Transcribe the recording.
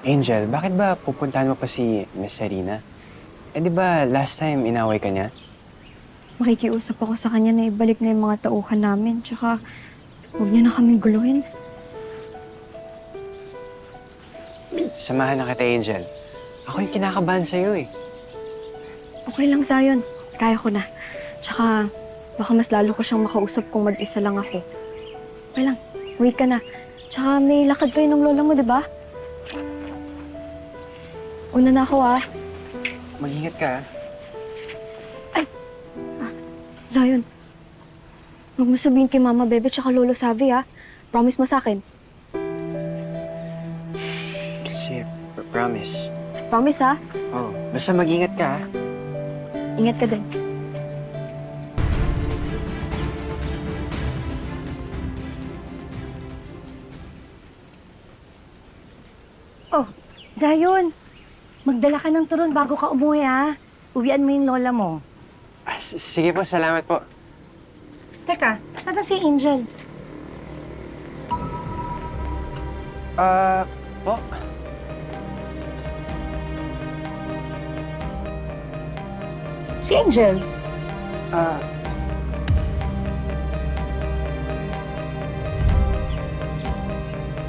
Angel, bakit ba pupuntahan mo pa si Miss Serena? Eh di ba last time inaway ka niya? Makikiusap ako sa kanya na ibalik na yung mga tauhan namin. Tsaka, huwag niya na kaming guluhin. Samahan na kita, Angel. Ako yung kinakabahan sa'yo eh. Okay lang, Zion. Kaya ko na. Tsaka, baka mas lalo ko siyang makausap kung mag-isa lang ako. Okay lang. Wait ka na. Tsaka, may lakad kayo ng lola mo, di ba? Una na ako, ah. Mag-ingat ka ah. Zion. Huwag mo sabihin kay Mama Bebe tsaka Lolo Savi, ah. Promise mo sa akin. Kasi, promise. Promise, ah. Oh, basta mag-ingat ka ah. Ingat ka din. Oh, Zion, magdala ka ng turon bago ka umuwi, ha? Uwian mo yung lola mo. Sige po, salamat po. Teka, nasa si Angel? Po? Si Angel?